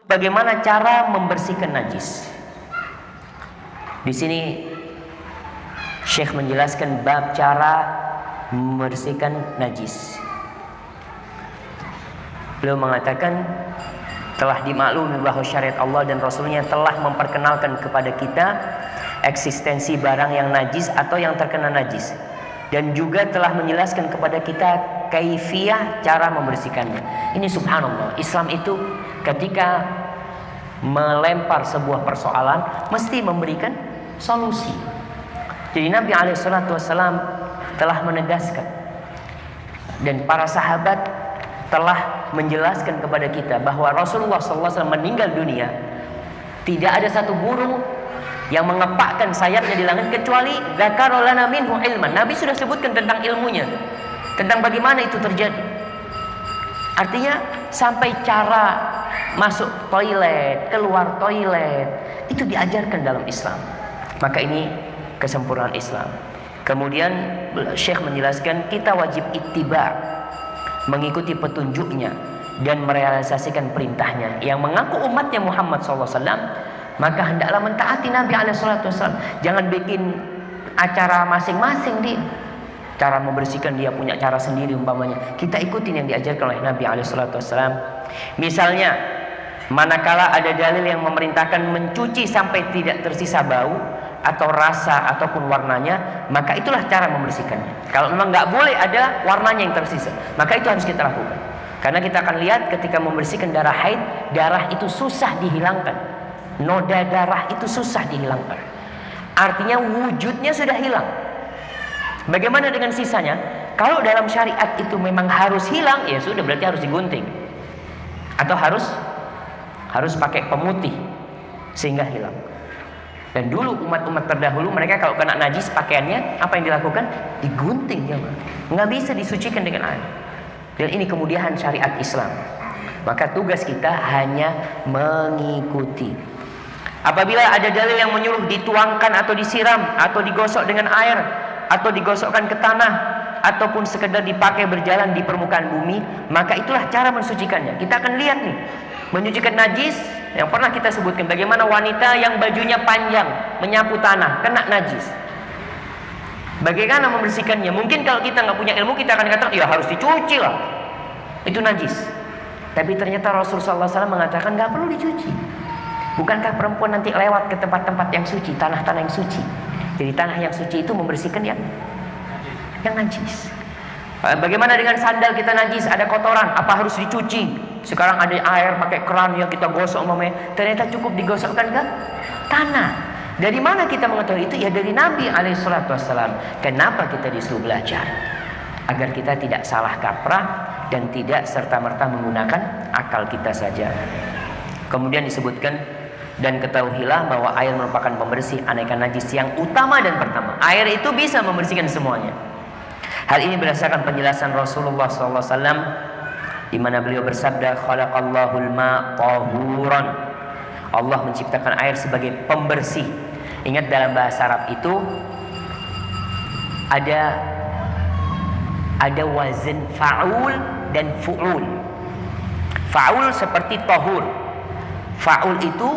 bagaimana cara membersihkan najis. Di sini Syekh menjelaskan bab cara membersihkan najis. Beliau mengatakan telah dimaklumi bahwa syariat Allah dan Rasulnya telah memperkenalkan kepada kita eksistensi barang yang najis atau yang terkena najis, dan juga telah menjelaskan kepada kita kaifiyah cara membersihkannya. Ini subhanallah, Islam itu ketika melempar sebuah persoalan mesti memberikan solusi. Jadi Nabi SAW telah menegaskan, dan para sahabat telah menjelaskan kepada kita bahwa Rasulullah SAW meninggal dunia, tidak ada satu burung yang mengepakkan sayapnya di langit kecuali dzakara lana minhu ilman. Nabi sudah sebutkan tentang ilmunya, tentang bagaimana itu terjadi. Artinya sampai cara masuk toilet, keluar toilet, itu diajarkan dalam Islam. Maka ini kesempurnaan Islam. Kemudian Syekh menjelaskan kita wajib ittiba, mengikuti petunjuknya dan merealisasikan perintahnya. Yang mengaku umatnya Muhammad SAW, maka hendaklah mentaati Nabi SAW. Jangan bikin acara masing-masing dia. Cara membersihkan dia punya cara sendiri umpamanya. Kita ikutin yang diajarkan oleh Nabi SAW. Misalnya, manakala ada dalil yang memerintahkan mencuci sampai tidak tersisa bau atau rasa ataupun warnanya, maka itulah cara membersihkannya. Kalau memang nggak boleh ada warnanya yang tersisa, maka itu harus kita lakukan. Karena kita akan lihat ketika membersihkan darah haid, darah itu susah dihilangkan. Noda darah itu susah dihilangkan. Artinya wujudnya sudah hilang. Bagaimana dengan sisanya? Kalau dalam syariat itu memang harus hilang, ya sudah, berarti harus digunting. Atau harus pakai pemutih sehingga hilang. Dan dulu umat-umat terdahulu mereka kalau kena najis pakaiannya, apa yang dilakukan? Digunting, ya, nggak bisa disucikan dengan air. Dan ini kemudian syariat Islam. Maka tugas kita hanya mengikuti. Apabila ada dalil yang menyuruh dituangkan atau disiram atau digosok dengan air atau digosokkan ke tanah ataupun sekedar dipakai berjalan di permukaan bumi, maka itulah cara mensucikannya. Kita akan lihat nih, menyucikan najis yang pernah kita sebutkan, bagaimana wanita yang bajunya panjang menyapu tanah kena najis, bagaimana membersihkannya. Mungkin kalau kita nggak punya ilmu, kita akan katakan ya harus dicuci lah, itu najis. Tapi ternyata Rasulullah SAW mengatakan nggak perlu dicuci. Bukankah perempuan nanti lewat ke tempat-tempat yang suci, tanah-tanah yang suci? Jadi tanah yang suci itu membersihkan yang najis. Bagaimana dengan sandal kita najis, ada kotoran, apa harus dicuci? Sekarang ada air pakai keran yang kita gosok, ternyata cukup digosokkan ke tanah. Dari mana kita mengetahui itu? Ya dari Nabi SAW. Kenapa kita disuruh belajar? Agar kita tidak salah kaprah dan tidak serta-merta menggunakan akal kita saja. Kemudian disebutkan, dan ketahuilah bahwa air merupakan pembersih aneka najis yang utama dan pertama. Air itu bisa membersihkan semuanya. Hal ini berdasarkan penjelasan Rasulullah SAW, di mana beliau bersabda, khalaqallahul ma' tahuran. Allah menciptakan air sebagai pembersih. Ingat, dalam bahasa Arab itu ada wazan fa'ul dan fu'ul. Fa'ul seperti tahur. Fa'ul itu,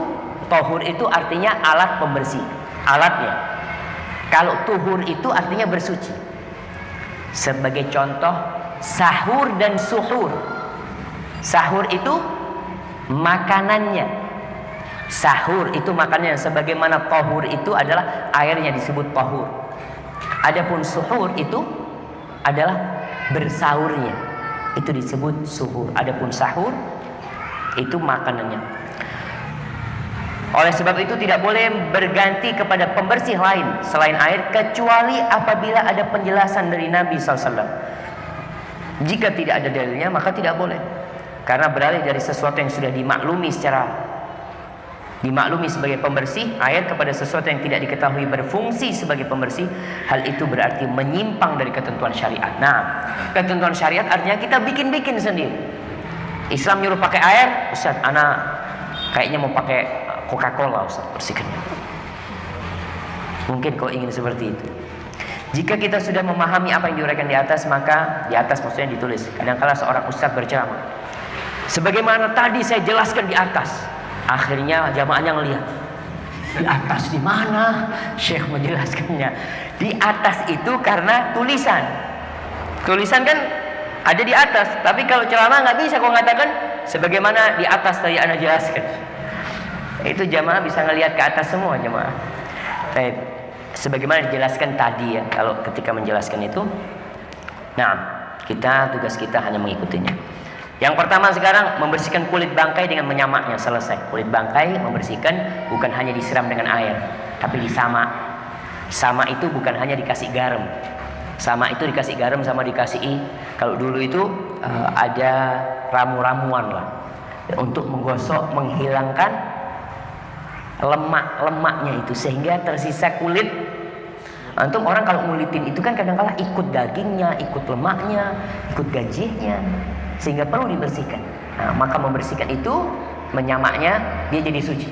tahur itu artinya alat pembersih, alatnya. Kalau tuhur itu artinya bersuci. Sebagai contoh, sahur dan suhur. Sahur itu makanannya. Sahur itu makanannya. Sebagaimana tahur itu adalah airnya disebut tahur. Adapun suhur itu adalah bersaurnya. Itu disebut suhur. Adapun sahur itu makanannya. Oleh sebab itu tidak boleh berganti kepada pembersih lain selain air, kecuali apabila ada penjelasan dari Nabi SAW. Jika tidak ada dalilnya, maka tidak boleh. Karena beralih dari sesuatu yang sudah dimaklumi sebagai pembersih, air, kepada sesuatu yang tidak diketahui berfungsi sebagai pembersih, hal itu berarti menyimpang dari ketentuan syariat. Nah, ketentuan syariat artinya kita bikin-bikin sendiri. Islam nyuruh pakai air, Ustaz, anak kayaknya mau pakai Coca-Cola, Ustaz, bersihkannya. Mungkin kau ingin seperti itu. Jika kita sudah memahami apa yang diuraikan di atas, maka di atas maksudnya ditulis. Kadang-kala seorang ustaz berceramah, sebagaimana tadi saya jelaskan di atas, Akhirnya jamaahnya ngelihat, di atas di mana? Syekh menjelaskannya. Di atas itu karena tulisan. Tulisan kan ada di atas, tapi kalau ceramah nggak bisa kau mengatakan sebagaimana di atas tadi Anda jelaskan. Itu jamaah bisa ngelihat ke atas semua jamaah. Baik, sebagaimana dijelaskan tadi ya, kalau ketika menjelaskan itu, nah tugas kita hanya mengikutinya. Yang pertama sekarang membersihkan kulit bangkai dengan menyamaknya, selesai. Kulit bangkai membersihkan bukan hanya disiram dengan air, tapi disamak. Sama itu bukan hanya dikasih garam. Sama itu dikasih garam sama dikasih kalau dulu itu ada ramu-ramuan lah untuk menggosok, menghilangkan lemak-lemaknya itu sehingga tersisa kulit. Antum orang kalau ngulitin itu kan kadang-kala ikut dagingnya, ikut lemaknya, ikut gajihnya, sehingga perlu dibersihkan. Nah, maka membersihkan itu, menyamaknya, dia jadi suci.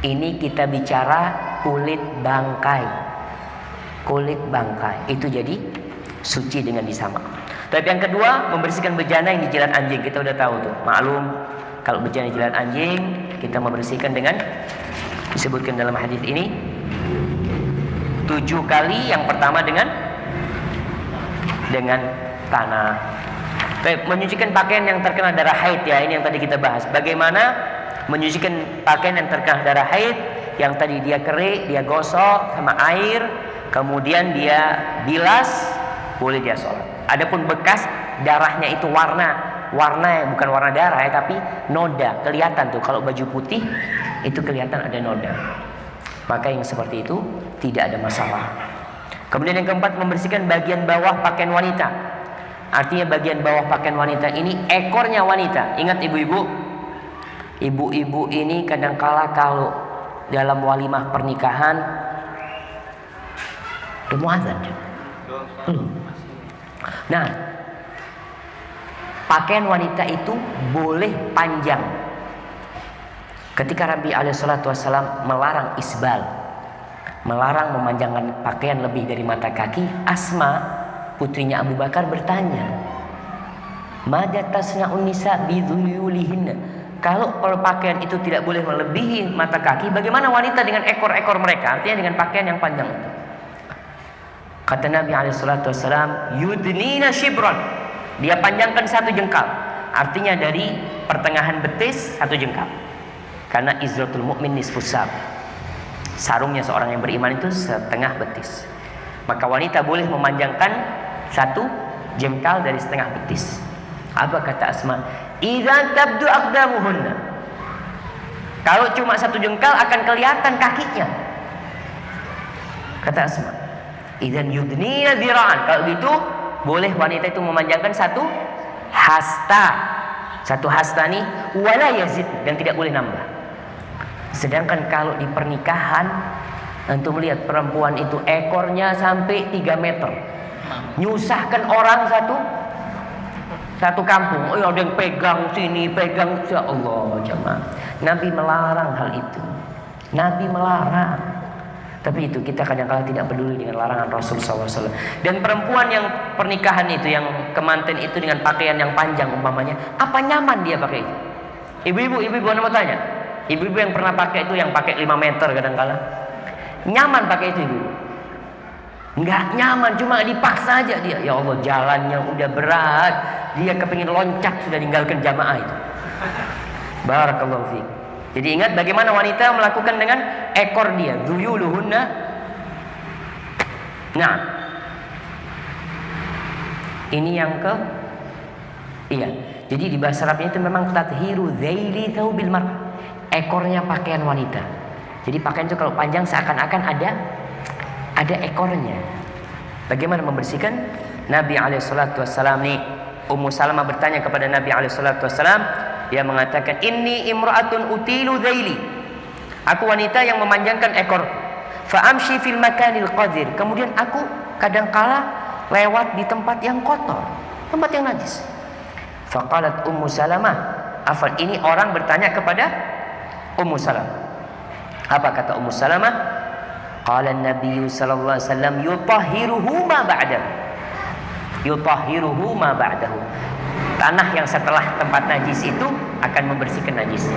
Ini kita bicara kulit bangkai. Kulit bangkai itu jadi suci dengan disamak. Tapi yang kedua, membersihkan bejana yang dijilat anjing. Kita udah tahu tuh, maklum kalau bejana dijilat anjing, kita membersihkan dengan disebutkan dalam hadis ini 7 kali. Yang pertama dengan tanah. Baik, menyucikan pakaian yang terkena darah haid ya, ini yang tadi kita bahas. Bagaimana menyucikan pakaian yang terkena darah haid, yang tadi dia kerik, dia gosok sama air, kemudian dia bilas, boleh dia sholat. Adapun bekas darahnya itu warna bukan warna darah ya, tapi noda, kelihatan tuh kalau baju putih itu kelihatan ada noda. Maka yang seperti itu tidak ada masalah. Kemudian yang keempat, membersihkan bagian bawah pakaian wanita. Artinya bagian bawah pakaian wanita ini ekornya wanita. Ingat ibu-ibu, ibu-ibu ini kadangkala kalau dalam walimah pernikahan udah mau azan belum? Nah, pakaian wanita itu boleh panjang. Ketika Nabi SAW melarang isbal, melarang memanjangkan pakaian lebih dari mata kaki, Asma putrinya Abu Bakar bertanya, "Mada tasna'un nisa bidhuyulihinna?" Kalau pakaian itu tidak boleh melebihi mata kaki, bagaimana wanita dengan ekor-ekor mereka? Artinya dengan pakaian yang panjang itu. Kata Nabi SAW, "Yudnina shibran." Dia panjangkan 1 jengkal. Artinya dari pertengahan betis 1 jengkal. Karena izratul mu'min nisfus sab. Sarungnya seorang yang beriman itu setengah betis. Maka wanita boleh memanjangkan 1 jengkal dari setengah betis. Apa kata Asma? "Idza tabdu aqdamuhunna." Kalau cuma 1 jengkal akan kelihatan kakinya. Kata Asma, "Idzan yudnina dzira'an." Kalau gitu boleh wanita itu memanjangkan 1 hasta. 1 hasta nih wala yazid, dan tidak boleh nambah. Sedangkan kalau di pernikahan, antum melihat perempuan itu ekornya sampai 3 meter. Nyusahkan orang satu kampung. Oh, ada yang pegang sini, pegang. Ya Allah, jemaah. Nabi melarang hal itu. Nabi melarang. Tapi itu kita kadang-kala tidak peduli dengan larangan Rasul SAW. Dan perempuan yang pernikahan itu, yang kemanten itu dengan pakaian yang panjang umpamanya, apa nyaman dia pakai itu? Ibu-ibu, anda mau tanya. Ibu-ibu yang pernah pakai itu, yang pakai 5 meter kadang-kala, nyaman pakai itu ibu? Enggak nyaman, cuma dipaksa aja dia. Ya Allah, jalannya udah berat, dia kepingin loncat sudah tinggalkan jamaah itu. Barakallahu fiik. Jadi ingat bagaimana wanita melakukan dengan ekor dia. Dhuyuluhunna. Nah, ini yang iya. Jadi di bahasa Arabnya itu memang tadhiru dzaili thawbil mar. Ekornya pakaian wanita. Jadi pakaian itu kalau panjang seakan-akan ada ekornya. Bagaimana membersihkan? Nabi SAW nih, Ummu Salamah bertanya kepada Nabi SAW. Dia mengatakan, "Inni imra'atun utilu dzaili." Aku wanita yang memanjangkan ekor. Fa amshi fil makanil qadir. Kemudian aku kadangkala lewat di tempat yang kotor, tempat yang najis. Faqalat Ummu Salamah, afal, ini orang bertanya kepada Ummu Salamah. Apa kata Ummu Salamah? Qala Nabi sallallahu alaihi wasallam, "Yutahhiruhu ma ba'dahu." Yutahhiruhu ma ba'dahu. Tanah yang setelah tempat najis itu akan membersihkan najis.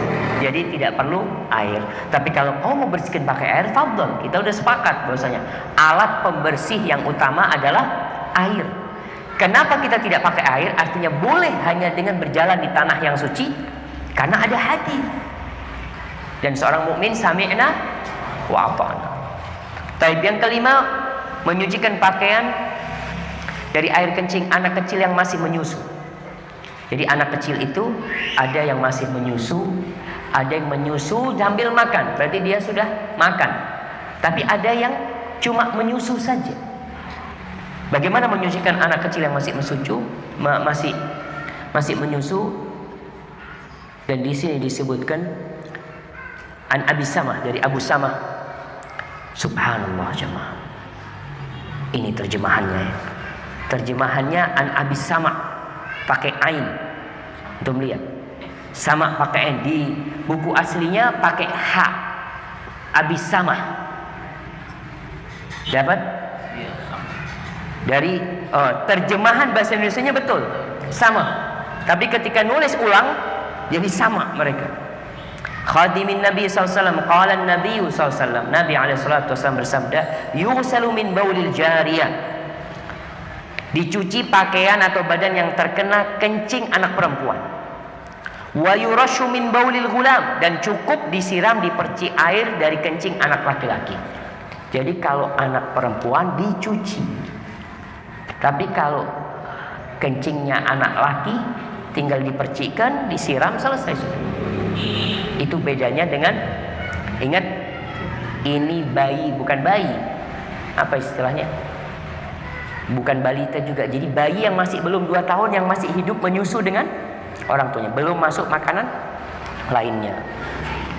Jadi tidak perlu air. Tapi kalau kau mau bersihkan pakai air, fadhol. Kita udah sepakat bahwasanya alat pembersih yang utama adalah air. Kenapa kita tidak pakai air? Artinya boleh hanya dengan berjalan di tanah yang suci, karena ada hadis. Dan seorang mukmin sami'na wa ata'na. Taib yang kelima, menyucikan pakaian dari air kencing anak kecil yang masih menyusu. Jadi anak kecil itu ada yang masih menyusu, ada yang menyusu sambil makan, berarti dia sudah makan. Tapi ada yang cuma menyusu saja. Bagaimana menyucikan anak kecil yang masih masih menyusu? Dan di sini disebutkan an Abi Samah, dari Abu Samah. Subhanallah jemaah. Ini terjemahannya. Terjemahannya an Abi Samah pakai ain. Untuk melihat. Sama pakai ain, di buku aslinya pakai ha. Abi Samah. Dapat? Dari terjemahan bahasa Indonesianya betul, sama. Tapi ketika nulis ulang jadi sama mereka. Khadimin Nabi SAW, qala Nabi SAW, Nabi SAW bersabda, yughsalu min baulil jariyah. Dicuci pakaian atau badan yang terkena kencing anak perempuan. Wa yurashu min baulil ghulam, dan cukup disiram diperci air dari kencing anak laki-laki. Jadi kalau anak perempuan dicuci. Tapi kalau kencingnya anak laki tinggal dipercikan, disiram, selesai. Itu bedanya dengan, ingat, ini bayi bukan bayi. Apa istilahnya? Bukan balita juga. Jadi bayi yang masih belum 2 tahun, yang masih hidup menyusu dengan orang tuanya, belum masuk makanan lainnya.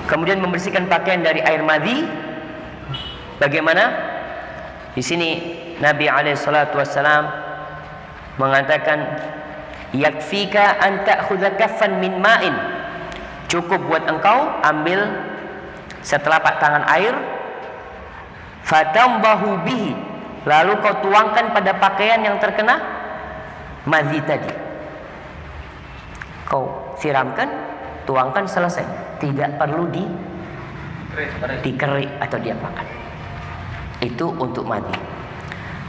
Kemudian membersihkan pakaian dari air madhi. Bagaimana? Di sini Nabi SAW mengatakan, yakfika an ta'khudha kaffan min ma'in. Cukup buat engkau ambil setelapak tangan air, fatambahu bihi, lalu kau tuangkan pada pakaian yang terkena madhi tadi. Kau siramkan, tuangkan, selesai. Tidak perlu dikerik atau diapakan. Itu untuk madhi.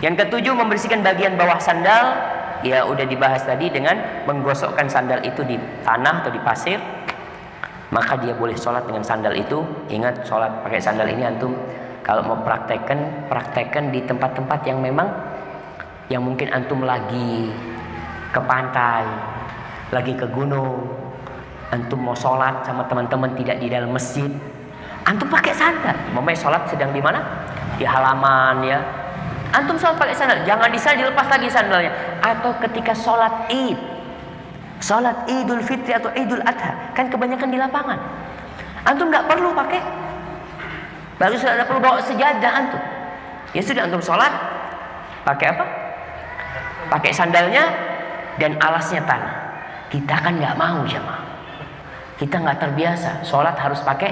Yang ketujuh, membersihkan bagian bawah sandal. Ya udah dibahas tadi dengan menggosokkan sandal itu di tanah atau di pasir. Maka dia boleh sholat dengan sandal itu. Ingat, sholat pakai sandal ini antum kalau mau praktekkan di tempat-tempat yang memang, yang mungkin antum lagi ke pantai, lagi ke gunung, antum mau sholat sama teman-teman tidak di dalam masjid, antum pakai sandal. Mamanya sholat sedang di mana? Di halaman ya. Antum sholat pakai sandal, jangan dilepas lagi sandalnya. Atau ketika sholat id, sholat idul fitri atau idul adha, kan kebanyakan di lapangan. Antum nggak perlu pakai, baru sudah ada perlu bawa sejadah antum. Ya sudah, antum sholat pakai apa? Pakai sandalnya dan alasnya tanah. Kita kan nggak mau jemaah. Kita nggak terbiasa sholat harus pakai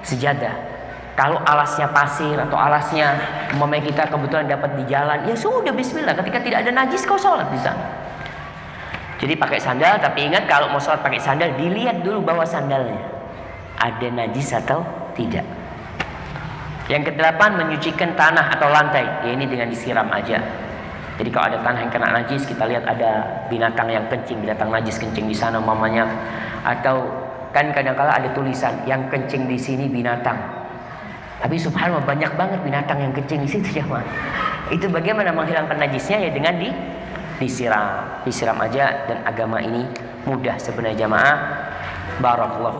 sejadah. Kalau alasnya pasir atau alasnya umpamanya kita kebetulan dapat di jalan, ya sudah bismillah, ketika tidak ada najis kau sholat di sana. Jadi pakai sandal, tapi ingat kalau mau sholat pakai sandal dilihat dulu bawah sandalnya ada najis atau tidak. Yang ke-8, menyucikan tanah atau lantai. Ya ini dengan disiram aja. Jadi kalau ada tanah yang kena najis, kita lihat ada binatang yang kencing, binatang najis kencing di sana umpamanya, atau kan kadang-kala ada tulisan yang kencing di sini binatang. Tapi subhanallah banyak banget binatang yang kencing di situ jemaah. Itu bagaimana menghilangkan najisnya? Ya dengan disiram aja. Dan agama ini mudah sebenarnya jemaah. Barakallahu.